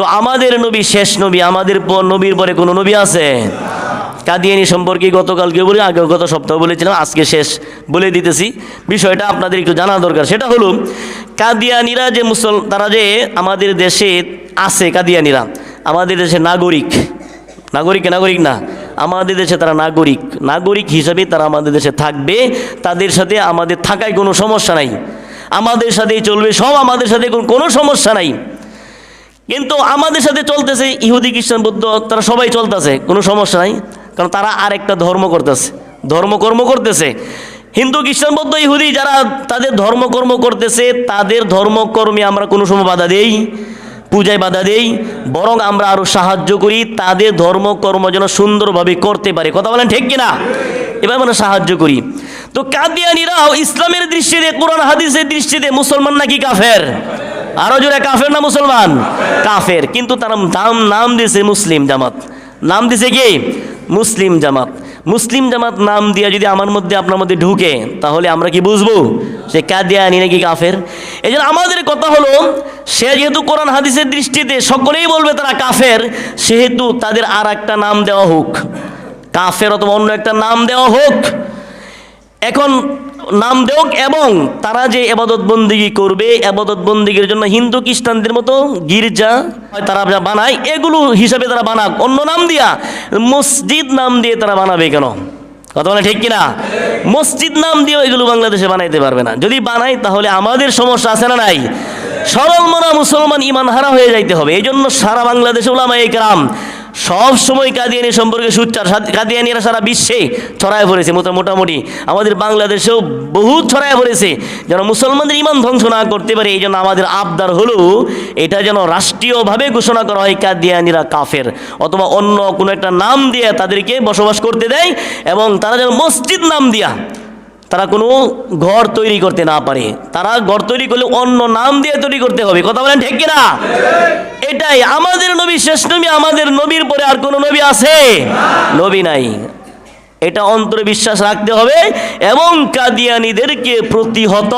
তো আমাদের নবী শেষ নবী, আমাদের নবীর পরে কোনো নবী আছে? কাদিয়ানি সম্পর্কে গতকালকে বলি, আগে গত সপ্তাহ বলেছিলাম, আজকে শেষ বলে দিতেছি। বিষয়টা আপনাদের একটু জানা দরকার। সেটা হলো কাদিয়ানিরা যে তারা যে আমাদের দেশে আছে, কাদিয়ানিরা আমাদের দেশের নাগরিক না, আমাদের দেশে তারা নাগরিক হিসাবে তারা আমাদের দেশে থাকবে। তাদের সাথে আমাদের থাকায় কোনো সমস্যা নাই, আমাদের সাথেই চলবে সব, আমাদের সাথে কোনো সমস্যা নাই। কিন্তু আমাদের সাথে চলতেছে ইহুদি খ্রিস্টান বৌদ্ধ, তারা সবাই চলতেছে, কোনো সমস্যা নাই, কারণ তারা আরেকটা ধর্মকর্ম করতেছে। হিন্দু খ্রিস্টান বৌদ্ধ ইহুদি যারা তাদের ধর্মকর্ম করতেছে, তাদের ধর্মকর্মে আমরা কোনো সময় বাধা দেই, পূজায় বাধা দেই, বরং আমরা আরও সাহায্য করি তাদের ধর্মকর্ম যেন সুন্দরভাবে করতে পারে। কথা বলেন ঠিক কিনা? এবার আমরা সাহায্য করি। তো কাদিয়ানিরাও ইসলামের দৃষ্টিতে, কোরআন হাদিসের দৃষ্টিতে মুসলমান নাকি কাফের? আরো জোরে, কাফের না মুসলমান? কাফের। কিন্তু তারা নাম দিয়েছে মুসলিম জামাত। নাম দিয়েছে কি? মুসলিম জামাত। মুসলিম জামাত নাম দিয়ে যদি আমার মধ্যে আপনার মধ্যে ঢুকে, তাহলে আমরা কি বুঝবো সে কাদিয়ানি নাকি কাফের? এই জন্য আমাদের কথা হলো, সে যেহেতু কোরআন হাদিসের দৃষ্টিতে সকলেই বলবে তারা কাফের, সেহেতু তাদের আর একটা নাম দেওয়া হোক, কাফের অথবা অন্য একটা নাম দেওয়া হোক। এখন নাম দেওক, এবং তারা যে এবাদত বন্দিগি করবে, এবাদত বন্দিগির জন্য হিন্দু খ্রিস্টানদের মতো গির্জা তারা যা বানায়, এগুলো হিসাবে তারা বানাক, অন্য নাম দিয়া, মসজিদ নাম দিয়ে তারা বানাবে কেন? কথা বলে ঠিক কিনা? মসজিদ নাম দিয়েও এগুলো বাংলাদেশে বানাইতে পারবে না। যদি বানাই তাহলে আমাদের সমস্যা আছে না নাই? সরল মনা মুসলমান ইমান হারা হয়ে যাইতে হবে। এই জন্য সারা বাংলাদেশে উলামায়ে কেরাম সব সময় কাদিয়ানি সম্পর্কে সুচ্চার, কাদিয়ানিরা সারা বিশ্বে ছড়ায় পড়েছে, মোটামুটি আমাদের বাংলাদেশেও বহুত ছড়ায় পড়েছে, যেন মুসলমানদের ইমান ধ্বংস না করতে পারে। এই জন্য আমাদের আবদার হলো এটা যেন রাষ্ট্রীয়ভাবে ঘোষণা করা হয় কাদিয়ানিরা কাফের, অথবা অন্য কোনো একটা নাম দিয়ে তাদেরকে বসবাস করতে দেয়, এবং তারা যেন মসজিদ নাম দিয়া তারা কোনো ঘর তৈরি করতে না পারে। তারা ঘর তৈরি করলে অন্য নাম দিয়ে তৈরি করতে হবে। কথা বলেন ঠিক কিনা? এটাই আমাদের নবী শেষ নবী, আমাদের নবীর পরে আর কোনো নবী আছে? নবী নাই। এটা অন্তরে বিশ্বাস রাখতে হবে এবং কাদিয়ানীদেরকে প্রতিহত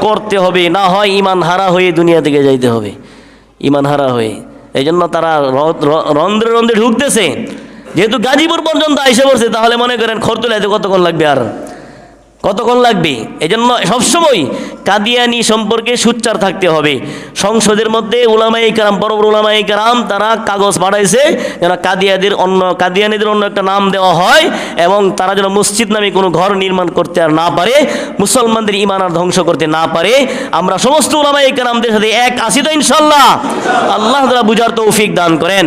করতে হবে, না হয় ইমান হারা হয়ে দুনিয়া থেকে যাইতে হবে, ইমান হারা হয়ে। এই জন্য তারা রন্ধ্রে রন্ধ্রে ঢুকতেছে। যেহেতু গাজীপুর পর্যন্ত আইসে পড়ছে, তাহলে মনে করেন খরতুলাইতে কতক্ষণ লাগবে, আর কতক্ষণ লাগবে? এই জন্য সবসময় কাদিয়ানি সম্পর্কে সুচ্চার থাকতে হবে। সংসদের মধ্যে উলামায়ে কেরাম, বড় বড় উলামায়ে কেরাম তারা কাগজ পাঠাইছে যেন কাদিয়ানিদের অন্য একটা নাম দেওয়া হয়, এবং তারা যেন মসজিদ নামে কোনো ঘর নির্মাণ করতে আর না পারে, মুসলমানদের ইমান আর ধ্বংস করতে না পারে। আমরা সমস্ত উলামায়ে কেরামদের সাথে এক আছি তো ইনশাআল্লাহ? আল্লাহ তাআলা বুঝার তৌফিক দান করেন।